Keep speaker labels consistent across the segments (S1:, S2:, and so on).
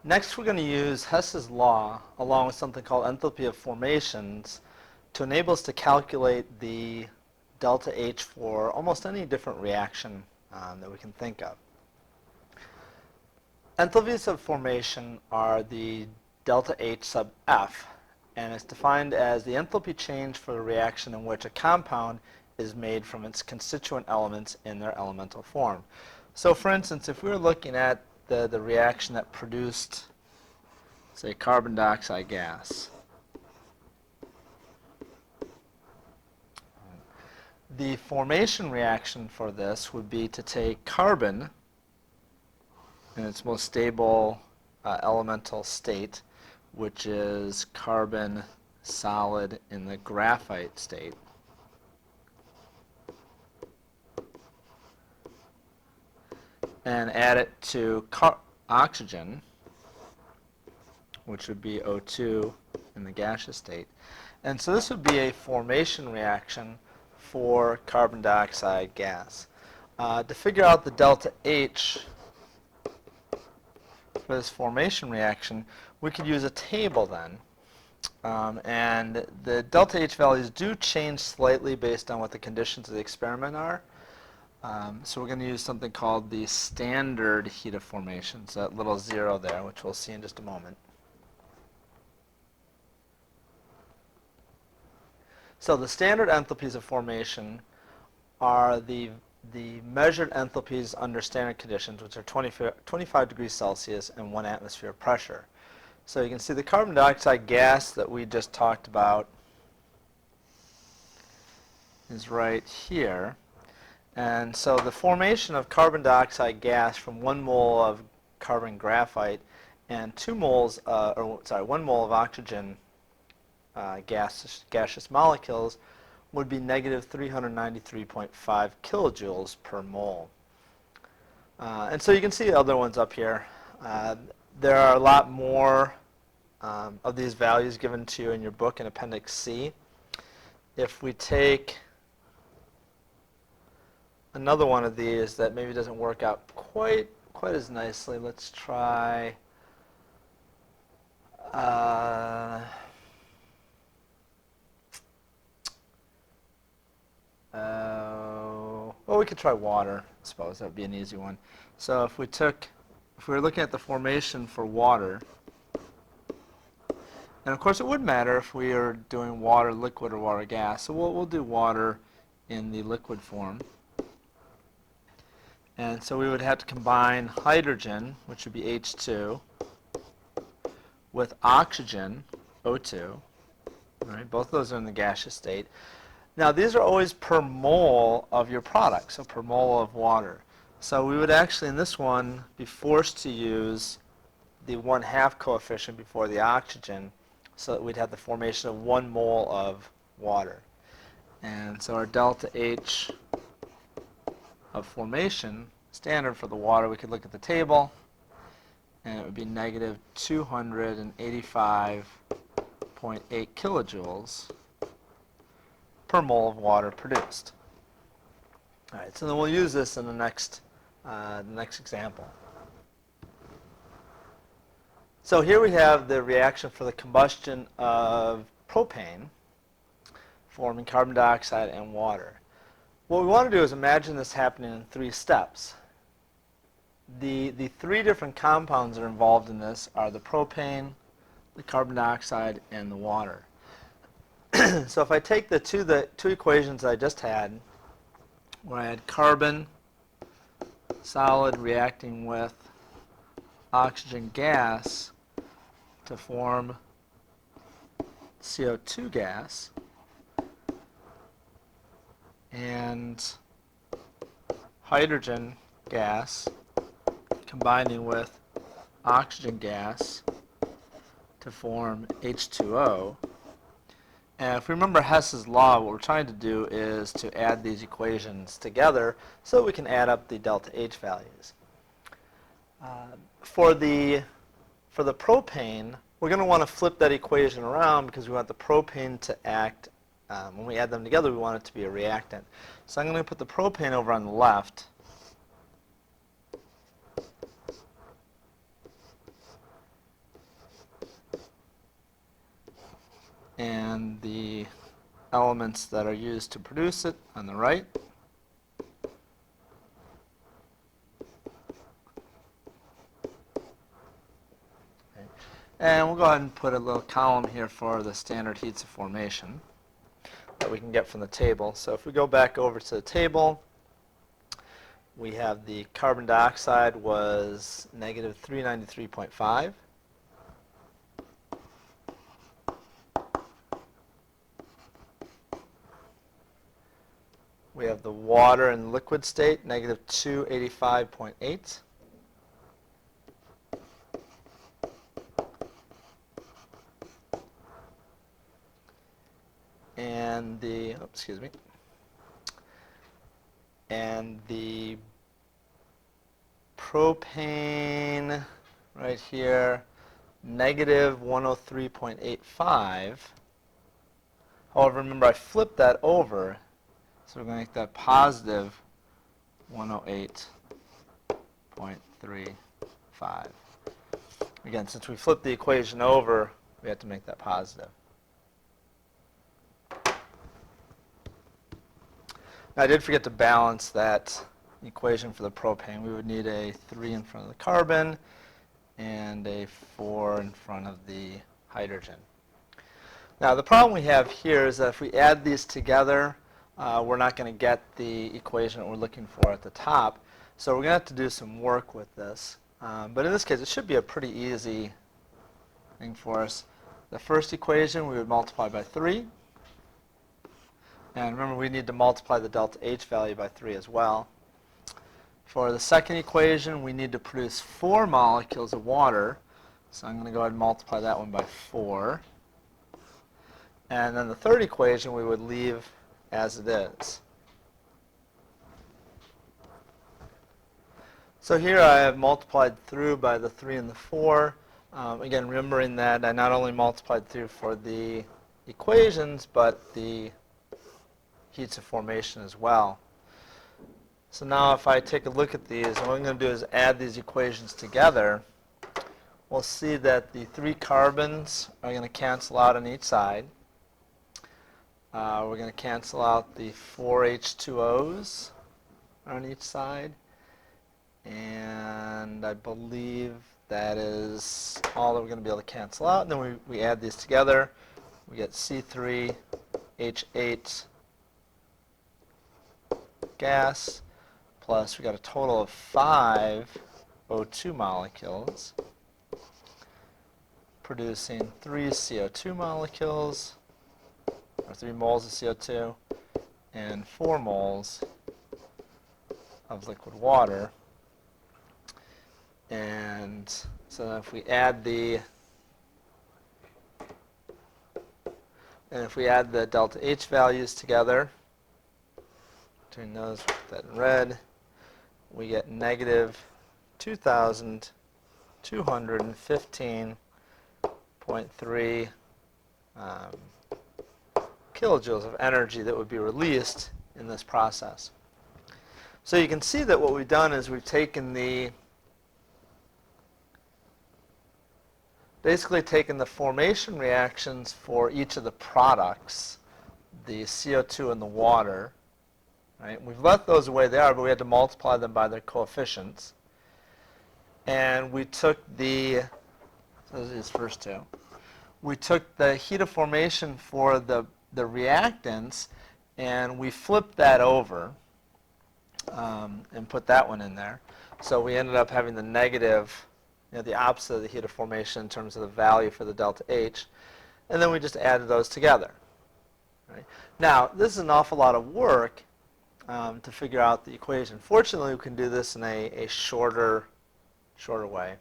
S1: Next, we're going to use Hess's law along with something called enthalpy of formations to enable us to calculate the delta H for almost any different reaction that we can think of. Enthalpies of formation are the delta H sub F, and it's defined as the enthalpy change for the reaction in which a compound is made from its constituent elements in their elemental form. So for instance, if we were looking at the reaction that produced, say, carbon dioxide gas, the formation reaction for this would be to take carbon in its most stable elemental state, which is carbon solid in the graphite state, and add it to oxygen, which would be O2 in the gaseous state. And so this would be a formation reaction for carbon dioxide gas. To figure out the delta H for this formation reaction, we could use a table then. And the delta H values do change slightly based on what the conditions of the experiment are. So we're going to use something called the standard heat of formation, so that little zero there, which we'll see in just a moment. So the standard enthalpies of formation are the measured enthalpies under standard conditions, which are 25 degrees Celsius and 1 atmosphere pressure. So you can see the carbon dioxide gas that we just talked about is right here. And so the formation of carbon dioxide gas from 1 mole of carbon graphite and 1 mole of oxygen gaseous molecules would be negative 393.5 kilojoules per mole. And so you can see the other ones up here. There are a lot more of these values given to you in your book in Appendix C. If we take another one of these that maybe doesn't work out quite as nicely, let's try well, we could try water, I suppose. That would be an easy one. So if we were looking at the formation for water, and of course it would matter if we are doing water liquid or water gas. So we'll do water in the liquid form. And so we would have to combine hydrogen, which would be H2, with oxygen, O2. All right, both of those are in the gaseous state. Now these are always per mole of your product, so per mole of water. So we would actually in this one be forced to use the 1/2 coefficient before the oxygen, so that we'd have the formation of 1 mole of water. And so our delta H of formation, standard for the water, we could look at the table, and it would be negative 285.8 kilojoules per mole of water produced. All right, so then we'll use this in the next example. So here we have the reaction for the combustion of propane, forming carbon dioxide and water. What we want to do is imagine this happening in 3 steps. The 3 different compounds that are involved in this are the propane, the carbon dioxide, and the water. So if I take the two equations I just had, where I had carbon solid reacting with oxygen gas to form CO2 gas, and hydrogen gas combining with oxygen gas to form H2O. And if we remember Hess's law, what we're trying to do is to add these equations together so we can add up the delta H values. For the propane, we're going to want to flip that equation around because we want the propane to act, when we add them together, we want it to be a reactant. So I'm going to put the propane over on the left. and the elements that are used to produce it on the right. Okay. And we'll go ahead and put a little column here for the standard heats of formation that we can get from the table. So if we go back over to the table, we have the carbon dioxide was negative 393.5. We have the water in liquid state, negative 285.8. And the, and the propane right here, negative 103.85. However, remember I flipped that over, so we're going to make that positive 108.35. Again, since we flipped the equation over, we have to make that positive. Now, I did forget to balance that equation for the propane. We would need a 3 in front of the carbon and a 4 in front of the hydrogen. Now, the problem we have here is that if we add these together, we're not going to get the equation that we're looking for at the top. So we're going to have to do some work with this. But in this case, it should be a pretty easy thing for us. The first equation, we would multiply by 3. And remember, we need to multiply the delta H value by 3 as well. For the second equation, we need to produce 4 molecules of water. So I'm going to go ahead and multiply that one by 4. And then the third equation, we would leave as it is. So here I have multiplied through by the 3 and the 4. Again, remembering that I not only multiplied through for the equations, but the heats of formation as well. So now if I take a look at these, what I'm going to do is add these equations together. We'll see that the 3 carbons are going to cancel out on each side. We're going to cancel out the 4 H2Os on each side. And I believe that is all that we're going to be able to cancel out. And then we add these together. We get C3H8 gas, plus we got a total of 5 O2 molecules, producing 3 CO2 molecules, or 3 moles of CO2, and 4 moles of liquid water. And so if we add the delta H values together, between those, put that in red, we get negative 2,215.3 kilojoules of energy that would be released in this process. So you can see that what we've done is we've taken the formation reactions for each of the products, the CO2 and the water. Right? We've left those the way they are, but we had to multiply them by their coefficients. And we took so those are these first two. We took the heat of formation for the reactants, and we flipped that over and put that one in there. So we ended up having the negative, the opposite of the heat of formation in terms of the value for the delta H. And then we just added those together. Right? Now, this is an awful lot of work to figure out the equation. Fortunately, we can do this in a shorter way.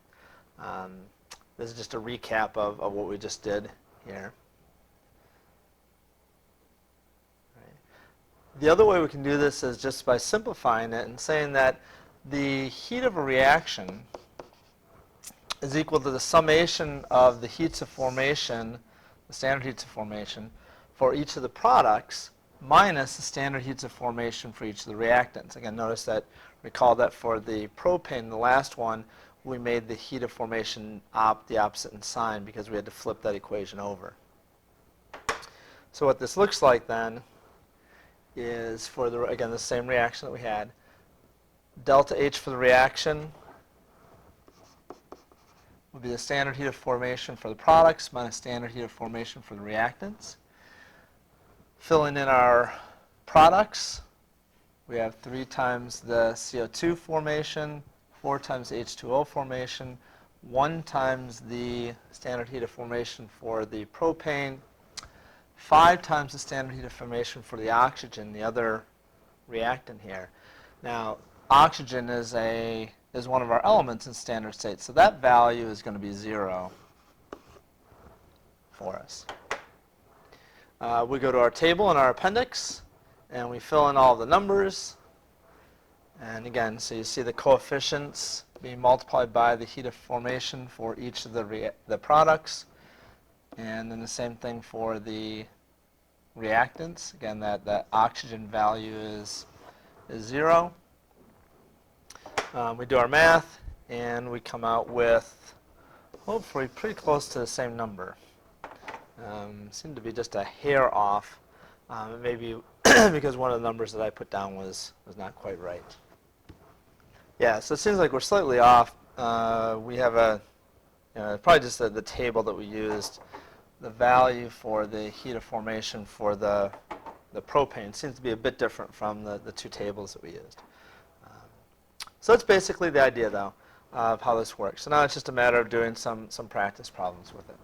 S1: This is just a recap of what we just did here. Right. The other way we can do this is just by simplifying it and saying that the heat of a reaction is equal to the summation of the heats of formation, the standard heats of formation, for each of the products minus the standard heats of formation for each of the reactants. Again, notice that, recall that for the propane, the last one, we made the heat of formation the opposite in sign because we had to flip that equation over. So what this looks like then is for the, again, the same reaction that we had. Delta H for the reaction would be the standard heat of formation for the products minus standard heat of formation for the reactants. Filling in our products, we have 3 times the CO2 formation, 4 times the H2O formation, 1 times the standard heat of formation for the propane, 5 times the standard heat of formation for the oxygen, the other reactant here. Now, oxygen is one of our elements in standard state, so that value is going to be 0 for us. We go to our table in our appendix, and we fill in all the numbers. And again, so you see the coefficients being multiplied by the heat of formation for each of the products. And then the same thing for the reactants. Again, that oxygen value is 0. We do our math, and we come out with hopefully pretty close to the same number. Seemed to be just a hair off, maybe because one of the numbers that I put down was not quite right. Yeah, so it seems like we're slightly off. We have probably just the table that we used. The value for the heat of formation for the propane seems to be a bit different from the 2 tables that we used. So that's basically the idea, though, of how this works. So now it's just a matter of doing some practice problems with it.